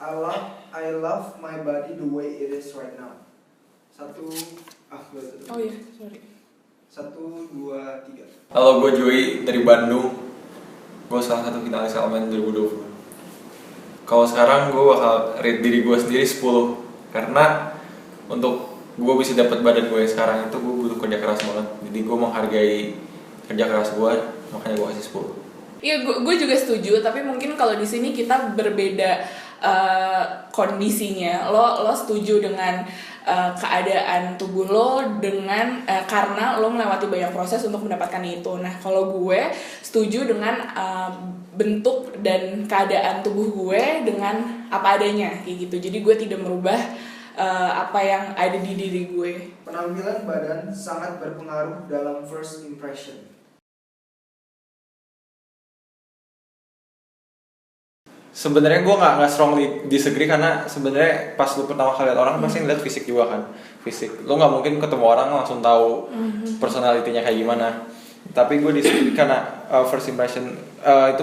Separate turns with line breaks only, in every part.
I love my body the way it is right now.
Oh iya, sorry.
1, 2, 3.
Halo, gue Joey dari Bandung. Gue salah satu finalis Elemen 2020. Kalau sekarang gue bakal rate diri gue sendiri 10. Karena untuk gue bisa dapat badan gue sekarang itu gue butuh kerja keras banget. Jadi gue menghargai kerja keras gue, makanya gue kasih 10.
Iya, gue juga setuju. Tapi mungkin kalau di sini kita berbeda kondisinya. Lo setuju dengan keadaan tubuh lo dengan karena lo melewati banyak proses untuk mendapatkan itu. Nah, kalau gue setuju dengan bentuk dan keadaan tubuh gue dengan apa adanya kayak gitu. Jadi gue tidak merubah apa yang ada di diri gue.
Penampilan badan sangat berpengaruh dalam first impression.
Sebenarnya gue nggak strongly disagree karena sebenarnya pas lu pertama kali lihat orang pasti ngeliat fisik juga kan, fisik. Lu nggak mungkin ketemu orang langsung tahu personalitinya kayak gimana. Tapi gue disagree karena first impression itu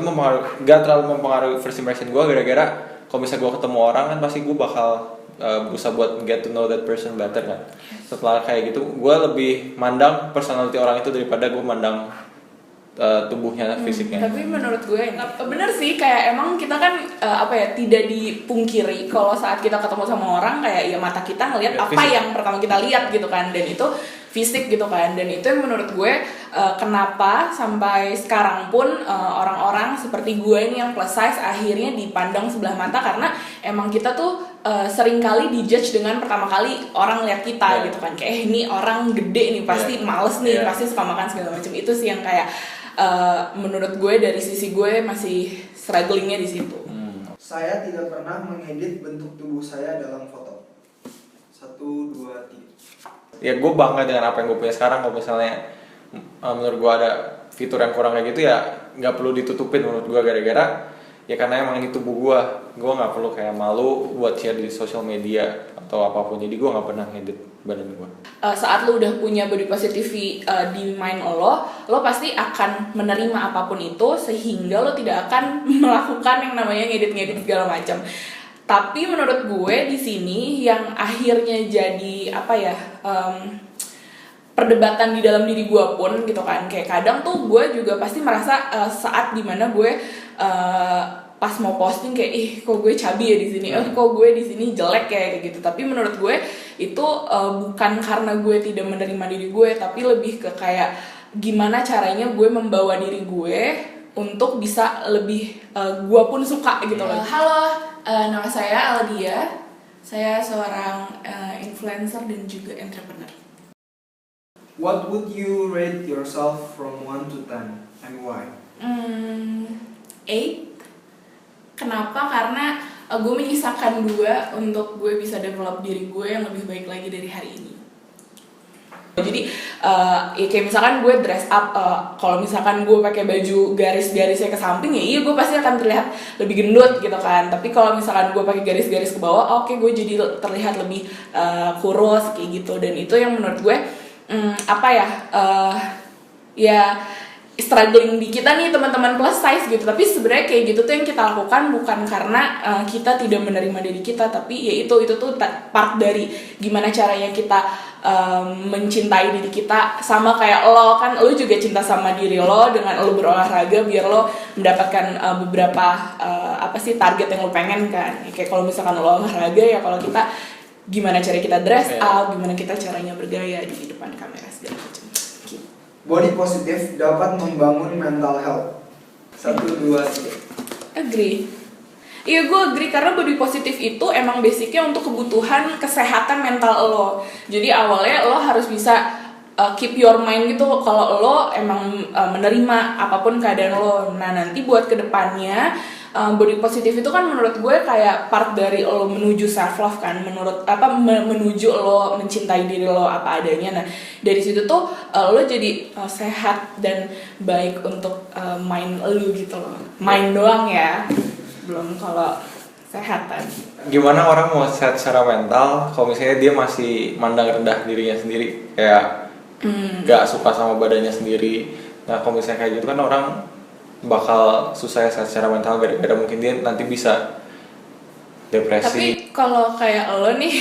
nggak terlalu mempengaruhi first impression gue, gara-gara kalau misalnya gue ketemu orang kan pasti gue bakal berusaha buat get to know that person better kan. Setelah kayak gitu gue lebih mandang personality orang itu daripada gue mandang tubuhnya, fisiknya.
Tapi menurut gue bener sih, kayak emang kita kan tidak dipungkiri kalau saat kita ketemu sama orang kayak ya mata kita ngelihat apa fisik yang pertama kita lihat gitu kan, dan itu fisik gitu kan. Dan itu yang menurut gue kenapa sampai sekarang pun orang-orang seperti gue ini yang plus size akhirnya dipandang sebelah mata, karena emang kita tuh seringkali dijudge dengan pertama kali orang lihat kita gitu kan, kayak ini orang gede nih pasti males nih, pasti suka makan segala macam. Itu sih yang kayak menurut gue dari sisi gue masih strugglingnya di situ.
Saya tidak pernah mengedit bentuk tubuh saya dalam foto. 1, 2, 3.
Ya gue bangga dengan apa yang gue punya sekarang. Kalau misalnya menurut gue ada fitur yang kurang kayak gitu ya nggak perlu ditutupin menurut gue, gara-gara ya karena emang ini tubuh gue nggak perlu kayak malu buat share di sosial media atau apapun. Jadi gue nggak pernah ngedit badan gue.
Saat lo udah punya body positivity di mind lo pasti akan menerima apapun itu, sehingga lo tidak akan melakukan yang namanya ngedit segala macam. Tapi menurut gue di sini yang akhirnya jadi perdebatan di dalam diri gue pun gitu kan, kayak kadang tuh gue juga pasti merasa saat dimana gue pas mau posting kayak kok gue cabi ya di sini, kok gue di sini jelek kayak gitu. Tapi menurut gue itu bukan karena gue tidak menerima diri gue, tapi lebih ke kayak gimana caranya gue membawa diri gue untuk bisa lebih gue pun suka gitu loh. Halo, nama saya Aldia. Saya seorang influencer dan juga entrepreneur.
What would you rate yourself from 1 to 10 and why?
8. Kenapa? Karena gue menyisakan 2 untuk gue bisa develop diri gue yang lebih baik lagi dari hari ini. Jadi ya kayak misalkan gue dress up, kalau misalkan gue pakai baju garis-garisnya ke samping ya iya gue pasti akan terlihat lebih gendut gitu kan. Tapi kalau misalkan gue pakai garis-garis ke bawah, oke, gue jadi terlihat lebih kurus kayak gitu. Dan itu yang menurut gue ya struggling di kita nih teman-teman plus size gitu. Tapi sebenarnya kayak gitu tuh yang kita lakukan bukan karena kita tidak menerima diri kita, tapi ya itu tuh part dari gimana caranya kita mencintai diri kita. Sama kayak lo kan, lo juga cinta sama diri lo dengan lo berolahraga biar lo mendapatkan beberapa target yang lo pengen kan. Kayak kalau misalkan lo olahraga, ya kalau kita gimana cara kita dress up, gimana kita caranya bergaya di depan kamera segala macam.
Body positive dapat membangun mental health. 1, 2, 3.
Agree. Iya, gue agree karena body positive itu emang basicnya untuk kebutuhan kesehatan mental lo. Jadi awalnya lo harus bisa keep your mind gitu kalau lo emang menerima apapun keadaan lo. Nah nanti buat kedepannya body positive itu kan menurut gue kayak part dari lo menuju self love kan, menuju lo mencintai diri lo apa adanya. Nah dari situ tuh lo jadi sehat dan baik untuk mind lo gitu loh. Mind doang ya, belum kalau kesehatan.
Gimana orang mau sehat secara mental kalau misalnya dia masih mandang rendah dirinya sendiri, kayak gak suka sama badannya sendiri. Nah kalau misalnya kayak gitu kan orang bakal susah ya secara mental, gara-gara mungkin dia nanti bisa depresi.
Tapi kalau kayak lo nih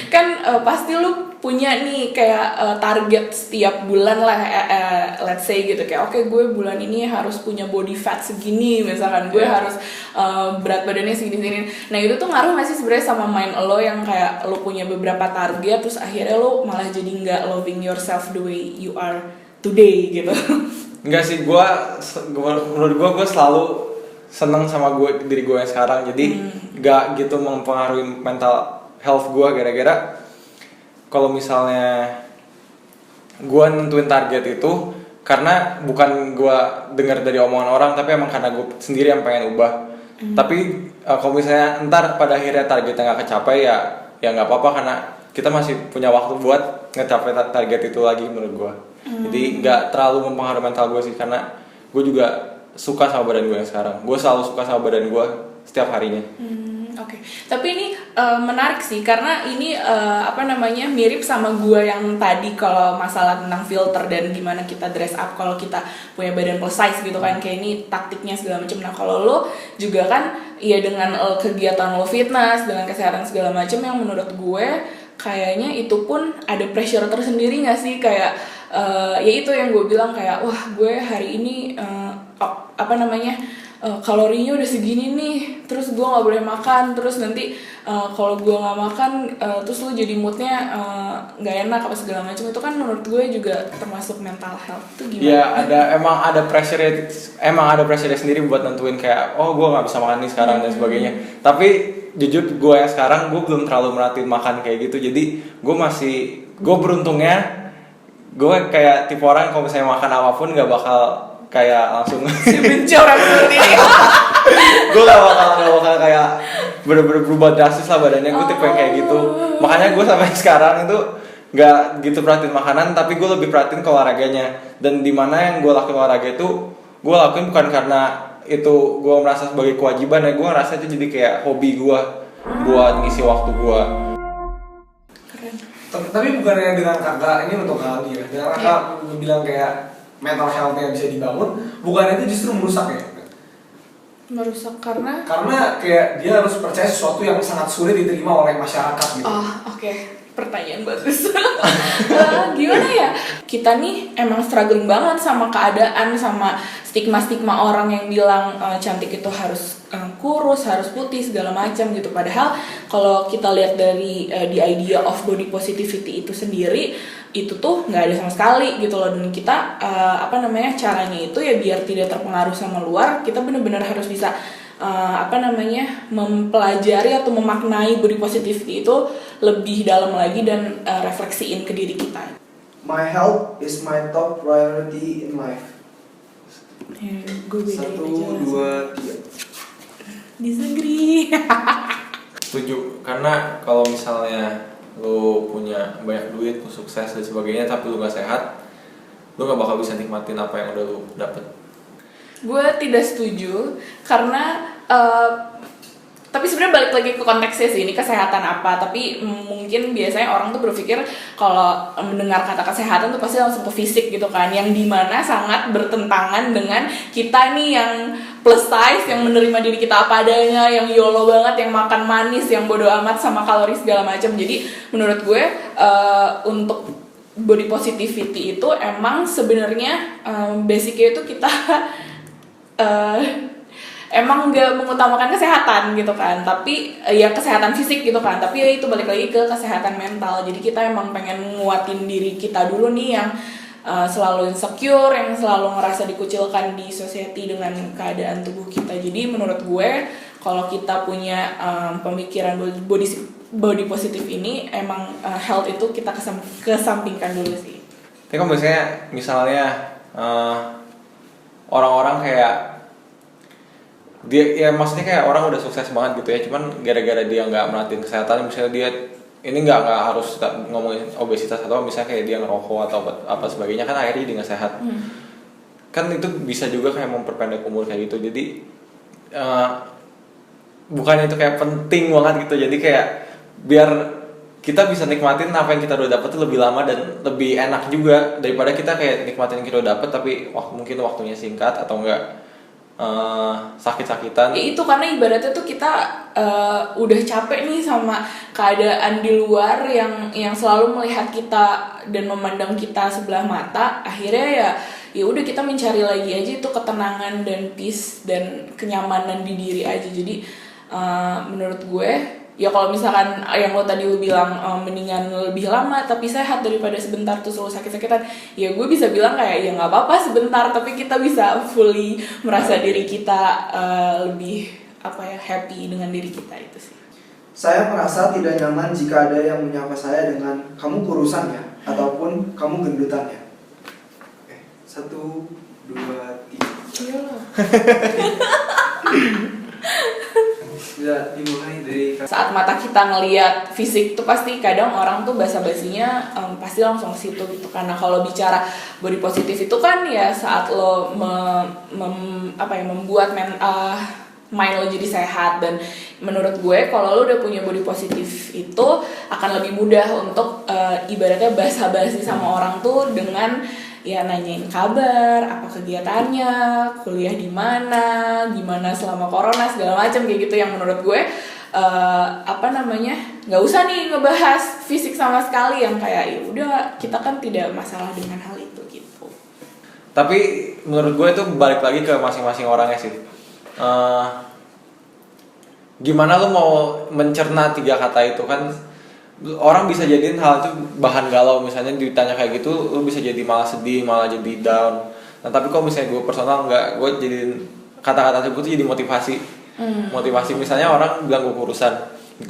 kan pasti lo punya nih kayak target setiap bulan lah, let's say gitu, kayak oke, gue bulan ini harus punya body fat segini misalkan, gue harus berat badannya segini-segini. Nah itu tuh ngaruh nggak sih sebenarnya sama mind lo yang kayak lo punya beberapa target terus akhirnya lo malah jadi nggak loving yourself the way you are today gitu?
Enggak sih, menurut gue selalu seneng sama diri gue yang sekarang, jadi gak gitu mempengaruhi mental health gue, gara-gara kalau misalnya gue nentuin target itu karena bukan gue dengar dari omongan orang, tapi emang karena gue sendiri yang pengen ubah. Tapi kalau misalnya ntar pada akhirnya targetnya gak kecapai, ya nggak apa-apa, karena kita masih punya waktu buat ngecapai target itu lagi menurut gue. Jadi nggak terlalu mempengaruhi mental gue sih, karena gue juga suka sama badan gue yang sekarang. Gue selalu suka sama badan gue setiap harinya.
Oke. Tapi ini menarik sih, karena ini mirip sama gue yang tadi kalau masalah tentang filter dan gimana kita dress up kalau kita punya badan plus size gitu kan, kayak ini taktiknya segala macam. Nah kalau lo juga kan ya dengan kegiatan lo fitness, dengan kesehatan segala macam, yang menurut gue kayaknya itu pun ada pressure tersendiri nggak sih, kayak ya itu yang gue bilang kayak wah gue hari ini kalorinya udah segini nih, terus gue nggak boleh makan, terus nanti kalau gue nggak makan terus lu jadi moodnya nggak enak apa segala macam. Itu kan menurut gue juga termasuk mental health. Itu gimana?
Ya ada pressure sendiri buat nentuin kayak oh gue nggak bisa makan nih sekarang dan sebagainya. Tapi jujur gue yang sekarang gue belum terlalu merhatiin makan kayak gitu, jadi gue beruntungnya gue kayak tipe orang kalau misalnya makan apapun nggak bakal kayak langsung
benci orang seperti ini.
Gue gak bakal kayak bener-bener berubah drastis lah badannya. Gue tipe yang kayak gitu, makanya gue sampai sekarang itu gak gitu perhatiin makanan, tapi gue lebih perhatiin ke olahraganya. Dan dimana yang gue lakuin olahraga itu gue lakuin bukan karena itu gue merasa sebagai kewajiban ya, gue ngerasa itu jadi kayak hobi gue buat ngisi waktu gue.
Tapi bukannya dengan kakak, ini untuk kakak dia, dengan kakak bilang kayak mental health-nya bisa dibangun, bukannya itu justru merusak ya?
Merusak karena
kayak dia harus percaya sesuatu yang sangat sulit diterima oleh masyarakat gitu.
Oke. Pertanyaan bagus. Gimana ya? Kita nih emang struggling banget sama keadaan, sama stigma-stigma orang yang bilang cantik itu harus kurus, harus putih segala macam gitu. Padahal kalau kita lihat dari the idea of body positivity itu sendiri, itu tuh nggak ada sama sekali gitu loh. Dan kita caranya itu ya biar tidak terpengaruh sama luar, kita benar-benar harus bisa mempelajari atau memaknai body positivity itu lebih dalam lagi dan refleksiin ke diri kita.
My health is my top priority in life.
Gue bedain
1, 2, 3.
Disagree.
Setuju, karena kalau misalnya lo punya banyak duit, lo sukses dan sebagainya, tapi lo gak sehat, lo gak bakal bisa nikmatin apa yang udah lo dapet.
Gue tidak setuju, karena tapi sebenarnya balik lagi ke konteksnya sih, ini kesehatan apa. Tapi mungkin biasanya orang tuh berpikir kalau mendengar kata kesehatan tuh pasti langsung ke fisik gitu kan, yang dimana sangat bertentangan dengan kita nih yang plus size, yang menerima diri kita apa adanya, yang YOLO banget, yang makan manis, yang bodo amat sama kalori segala macam. Jadi menurut gue untuk body positivity itu emang sebenarnya basicnya itu kita emang nggak mengutamakan kesehatan gitu kan, tapi ya kesehatan fisik gitu kan, tapi ya itu balik lagi ke kesehatan mental. Jadi kita emang pengen nguatin diri kita dulu nih yang selalu insecure, yang selalu ngerasa dikucilkan di society dengan keadaan tubuh kita. Jadi menurut gue kalau kita punya pemikiran body positif ini, emang health itu kita kesampingkan dulu sih.
Tapi kan misalnya orang-orang kayak dia, ya maksudnya kayak orang udah sukses banget gitu ya, cuman gara-gara dia nggak merhatiin kesehatan, misalnya dia ini nggak harus ngomongin obesitas atau misalnya kayak dia ngerokok atau apa sebagainya, kan akhirnya dia nggak sehat. Kan itu bisa juga kayak memperpendek umur kayak gitu. Jadi bukannya itu kayak penting banget gitu, jadi kayak biar kita bisa nikmatin apa yang kita udah dapet lebih lama dan lebih enak juga daripada kita kayak nikmatin yang kita udah dapet tapi mungkin waktunya singkat atau enggak sakit-sakitan.
Ya itu karena ibaratnya tuh kita udah capek nih sama keadaan di luar yang selalu melihat kita dan memandang kita sebelah mata. Akhirnya ya udah kita mencari lagi aja itu ketenangan dan peace dan kenyamanan di diri aja. Jadi menurut gue ya kalau misalkan yang lo tadi lo bilang mendingan lebih lama tapi sehat daripada sebentar terus lo sakit-sakitan, ya gue bisa bilang kayak ya nggak apa-apa sebentar tapi kita bisa fully merasa diri kita lebih happy dengan diri kita itu sih.
Saya merasa tidak nyaman jika ada yang menyapa saya dengan kamu kurusan ya ataupun kamu gendutan ya. Oke, 1, 2, 3.
Iyalah.
Bisa dimulai dari
Saat mata kita ngelihat fisik tuh pasti kadang orang tuh basa-basinya pasti langsung ke situ gitu. Karena kalau bicara body positif itu kan ya saat lo membuat mind lo jadi sehat. Dan menurut gue kalau lo udah punya body positif itu akan lebih mudah untuk ibaratnya basa-basi sama orang tuh dengan ya nanyain kabar, apa kegiatannya, kuliah di mana, gimana selama corona segala macam kayak gitu. Yang menurut gue nggak usah nih ngebahas fisik sama sekali, yang kayak ya udah kita kan tidak masalah dengan hal itu gitu.
Tapi menurut gue itu balik lagi ke masing-masing orangnya sih. Gimana lo mau mencerna 3 kata itu kan? Orang bisa jadiin hal itu bahan galau, misalnya ditanya kayak gitu lo bisa jadi malah sedih, malah jadi down. Nah tapi kalau misalnya gue personal enggak, gue jadiin kata-kata tersebut jadi motivasi. Motivasi misalnya orang bilang gue kurusan,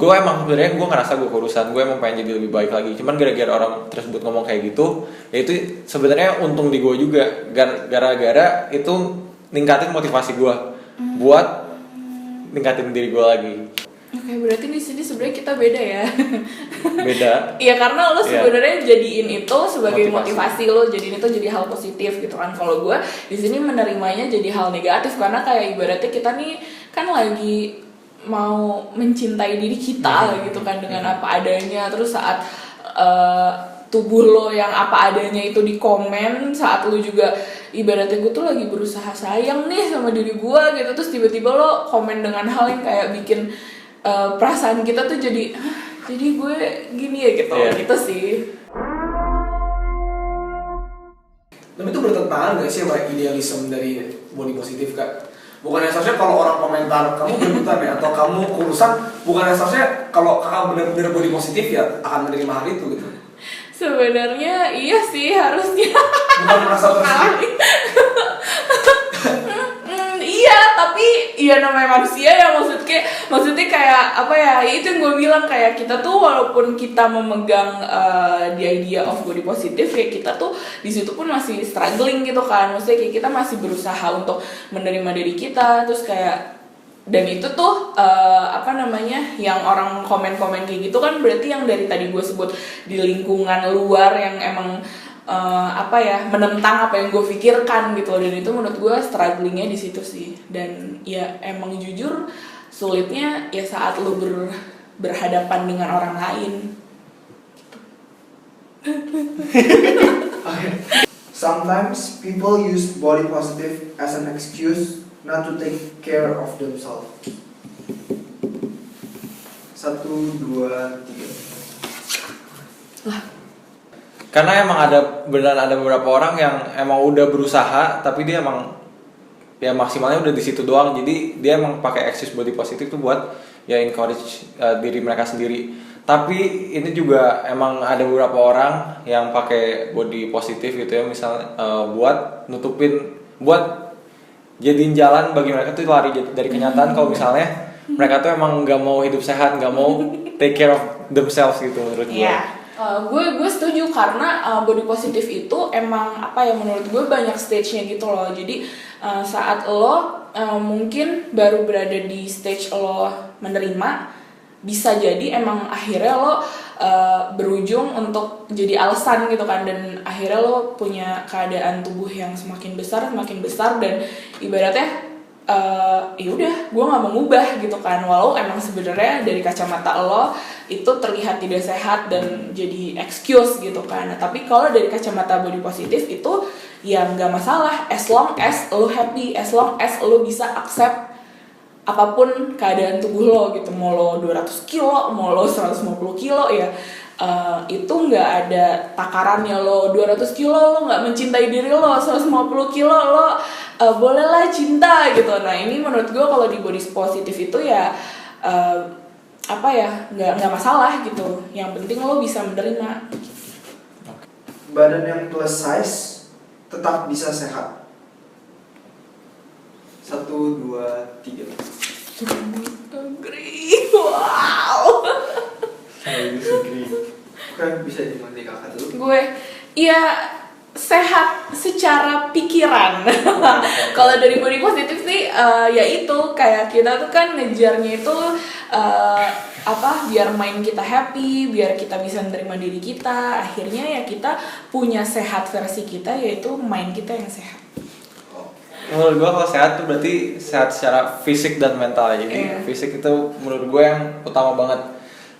gue emang sebenarnya gue ngerasa gue kurusan, gue emang pengen jadi lebih baik lagi. Cuman gara-gara orang tersebut ngomong kayak gitu, ya itu sebenarnya untung di gue juga, gara-gara itu ningkatin motivasi gue buat ningkatin diri gue lagi.
Oke, berarti di sini sebenarnya kita beda ya.
Beda.
Iya, karena lo sebenarnya jadiin itu sebagai motivasi lo, jadiin itu jadi hal positif gitu kan. Kalau gue di sini menerimanya jadi hal negatif karena kayak ibaratnya kita nih kan lagi mau mencintai diri kita gitu kan dengan apa adanya. Terus saat tubuh lo yang apa adanya itu di komen, saat lo juga ibaratnya gue tuh lagi berusaha sayang nih sama diri gue gitu, terus tiba-tiba lo komen dengan hal yang kayak bikin perasaan kita tuh jadi gue gini ya gitu. Gitu sih.
Tapi itu bertentangan gak sih sama idealisme dari body positif kak? Bukannya seharusnya kalau orang komentar kamu gendutan ya atau kamu kurusan, bukannya seharusnya kalau kakak benar-benar body positif ya akan menerima hal itu gitu?
Sebenarnya iya sih harusnya.
Bukan merasa tersinggung.
Iya, tapi ya namanya manusia ya, maksudnya kayak apa ya? Itu yang gue bilang kayak kita tuh walaupun kita memegang the idea of body positive ya kita tuh di situ pun masih struggling gitu kan. Maksudnya kayak kita masih berusaha untuk menerima diri kita, terus kayak dan itu tuh yang orang komen-komen kayak gitu kan berarti yang dari tadi gue sebut di lingkungan luar yang emang menentang apa yang gue pikirkan gitu. Dan itu menurut gue strugglingnya di situ sih. Dan ya emang jujur sulitnya ya saat lo berhadapan dengan orang lain.
Sometimes people use body positive as an excuse not to take care of themselves. 1, 2, 3.
Lah.
Karena emang beneran ada beberapa orang yang emang udah berusaha tapi dia emang ya maksimalnya udah di situ doang. Jadi dia emang pakai excuse body positif tuh buat ya encourage diri mereka sendiri. Tapi ini juga emang ada beberapa orang yang pakai body positif gitu ya, misalnya buat jadiin jalan bagi mereka tuh lari dari kenyataan kalau misalnya mereka tuh emang nggak mau hidup sehat, nggak mau take care of themselves gitu menurut gue.
Yeah. Gue setuju karena body positif itu emang menurut gue banyak stage-nya gitu loh. Jadi saat lo mungkin baru berada di stage lo menerima, bisa jadi emang akhirnya lo berujung untuk jadi alasan gitu kan, dan akhirnya lo punya keadaan tubuh yang semakin besar dan ibaratnya ya udah gue nggak mau ngubah gitu kan, walau emang sebenarnya dari kacamata lo itu terlihat tidak sehat dan jadi excuse gitu kan. Nah, tapi kalau dari kacamata body positif itu ya nggak masalah, as long as lo happy, as long as lo bisa accept apapun keadaan tubuh lo gitu, mau lo 200 kilo, mau lo 150 kilo ya. Itu nggak ada takarannya, lo 200 kilo lo nggak mencintai diri lo, 150 kilo lo bolehlah cinta gitu. Nah ini menurut gue kalau di body positif itu ya apa ya, nggak masalah gitu, yang penting lo bisa menerima.
Badan yang plus size tetap bisa sehat. 1, 2, 3.
Agree. Wow.
Saya disagree.
Oke, bisa dimulai kakak dulu.
Gue ya sehat secara pikiran. Kalau dari body positif sih ya itu kayak kita tuh kan ngejarnya itu biar mind kita happy, biar kita bisa menerima diri kita. Akhirnya ya kita punya sehat versi kita, yaitu mind kita yang sehat.
Menurut gue kalau sehat tuh berarti sehat secara fisik dan mental. Jadi fisik itu menurut gue yang utama banget.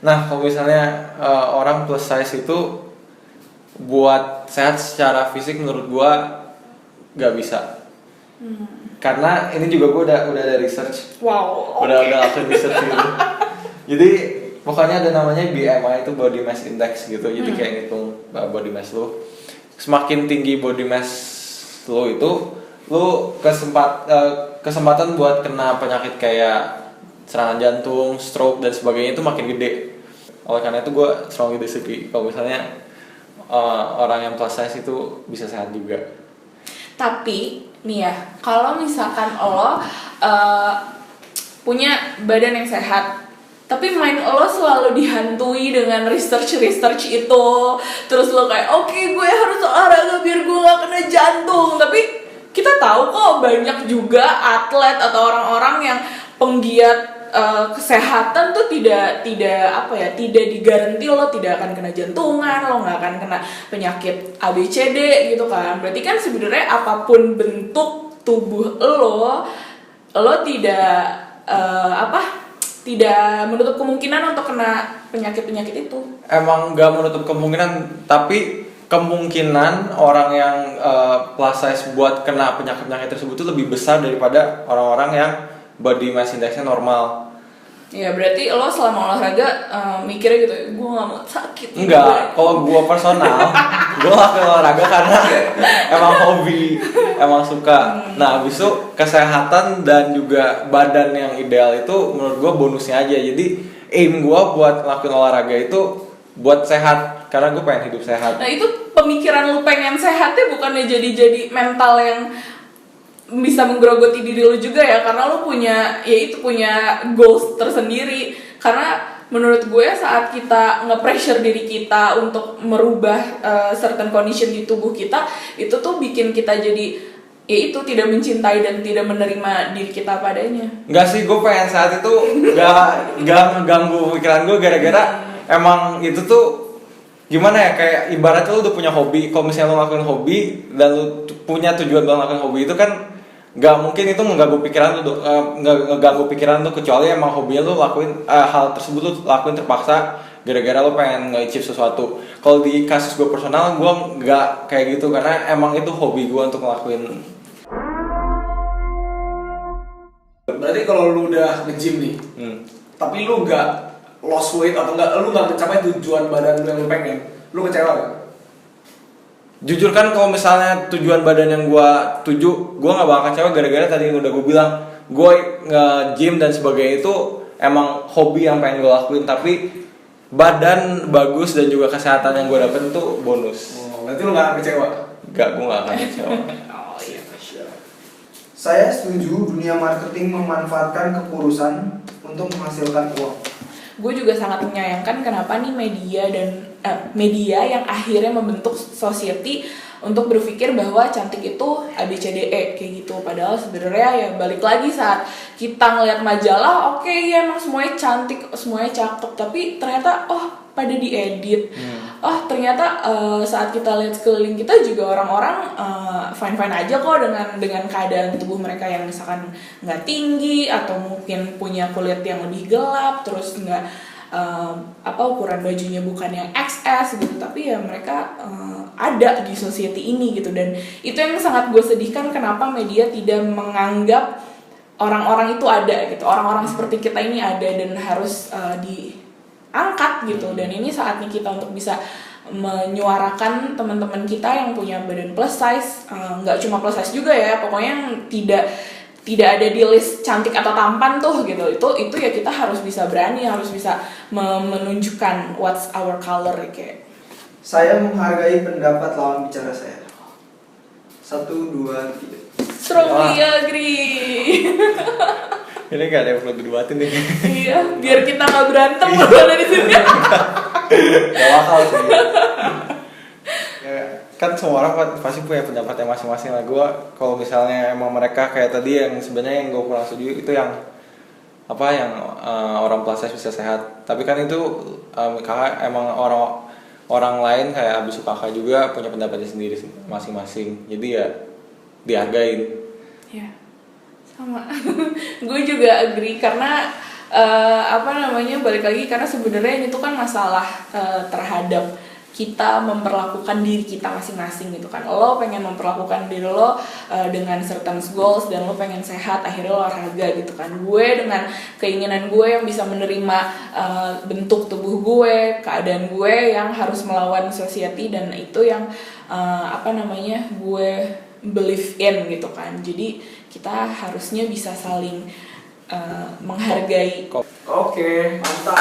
Nah kalau misalnya orang plus size itu buat sehat secara fisik menurut gue gak bisa. Karena ini juga gue udah ada research.
Wow.
Udah lakuin research gitu. Jadi pokoknya ada namanya BMI itu body mass index gitu. Jadi kayak ngitung body mass lo. Semakin tinggi body mass lo itu, lo kesempatan buat kena penyakit kayak serangan jantung, stroke dan sebagainya itu makin gede. Oleh karena itu gue strongly disagree kalau misalnya orang yang plus size itu bisa sehat juga.
Tapi nih ya, kalau misalkan lo punya badan yang sehat, tapi mind lo selalu dihantui dengan research itu, terus lo kayak oke, gue harus olahraga biar gue gak kena jantung. Tapi kita tahu kok banyak juga atlet atau orang-orang yang penggiat kesehatan tuh tidak digaranti lo tidak akan kena jantungan, lo nggak akan kena penyakit ABCD gitu kan. Berarti kan sebenarnya apapun bentuk tubuh lo tidak menutup kemungkinan untuk kena penyakit itu.
Emang nggak menutup kemungkinan, tapi kemungkinan orang yang plus size buat kena penyakit tersebut itu lebih besar daripada orang-orang yang body mass indexnya normal.
Ya berarti lo selama olahraga mikirnya gitu, gue gak mau sakit.
Enggak, kalau gue personal, gue lakuin olahraga karena emang hobi, emang suka. Nah abis itu kesehatan dan juga badan yang ideal itu menurut gue bonusnya aja. Jadi aim gue buat lakuin olahraga itu buat sehat, karena gue pengen hidup sehat.
Nah itu pemikiran lu pengen sehatnya bukannya jadi mental yang bisa menggerogoti diri lu juga ya, karena lu punya goals tersendiri. Karena menurut gue saat kita nge-pressure diri kita untuk merubah certain condition di tubuh kita, itu tuh bikin kita jadi tidak mencintai dan tidak menerima diri kita padanya.
Enggak sih, gue pengen sehat itu gak ngeganggu pikiran gue, gara-gara emang itu tuh gimana ya, kayak ibaratnya lu udah punya hobi. Kalau misalnya lu ngelakuin hobi dan lu punya tujuan buat ngelakuin hobi itu kan nggak mungkin itu mengganggu pikiran lu, ngeganggu pikiran lu, kecuali emang hobinya lu lakuin hal tersebut lu lakuin terpaksa gara-gara lu pengen nge-achieve sesuatu. Kalau di kasus gue personal, gue nggak kayak gitu karena emang itu hobi gue untuk ngelakuin.
Berarti kalau lu udah nge-gym nih, tapi lu nggak lost weight atau lu nggak mencapai tujuan badan lu yang lu pengen, lu kecewa gak?
Jujur kan kalau misalnya tujuan badan yang gue tuju, gue nggak bakal kecewa gara-gara tadi yang udah gue bilang, gue nge-gym dan sebagainya itu emang hobi yang pengen gue lakuin, tapi badan bagus dan juga kesehatan yang gue dapet itu bonus.
Berarti lu nggak kecewa?
Gue nggak akan kecewa.
Oh iya.
Saya setuju dunia marketing memanfaatkan kekurusan untuk menghasilkan uang.
Gue juga sangat menyayangkan kenapa nih media yang akhirnya membentuk society untuk berpikir bahwa cantik itu ABCDE kayak gitu. Padahal sebenarnya ya balik lagi saat kita ngeliat majalah, oke ya emang semuanya cantik, semuanya cakep, tapi ternyata pada diedit. Ternyata saat kita lihat sekeliling kita juga orang-orang fine-fine aja kok dengan keadaan tubuh mereka yang misalkan nggak tinggi atau mungkin punya kulit yang lebih gelap, terus nggak ukuran bajunya bukan yang XS gitu, tapi ya mereka ada di society ini gitu. Dan itu yang sangat gue sedihkan, kenapa media tidak menganggap orang-orang itu ada gitu, orang-orang seperti kita ini ada dan harus diangkat gitu. Dan ini saatnya kita untuk bisa menyuarakan teman-teman kita yang punya badan plus size, nggak cuma plus size juga ya, pokoknya yang tidak ada di list cantik atau tampan tuh gitu. Itu ya kita harus bisa berani, harus bisa menunjukkan what's our color kayak.
Saya menghargai pendapat lawan bicara saya. 1, 2, 3.
Strongly agree.
Ini gak ada yang perlu didebatin nih.
Iya, biar kita nggak berantem kalau dari sini.
Gak bakal sih. Ya, kan semua orang pasti punya pendapatnya masing-masing lah. Gue kalau misalnya emang mereka kayak tadi yang sebenarnya yang gue kurang setuju itu yang orang plus size bisa sehat. Tapi kan itu kakak emang orang lain kayak Abisu kakak juga punya pendapatnya sendiri masing-masing. Jadi ya dihargain.
Ya, sama. Gue juga agree karena balik lagi karena sebenarnya ini tuh kan masalah terhadap kita memperlakukan diri kita masing-masing gitu kan. Lo pengen memperlakukan diri lo dengan certain goals dan lo pengen sehat, akhirnya lo olahraga gitu kan. Gue dengan keinginan gue yang bisa menerima bentuk tubuh gue, keadaan gue yang harus melawan society, dan itu yang gue believe in gitu kan. Jadi kita harusnya bisa saling menghargai.
Oke, mantap.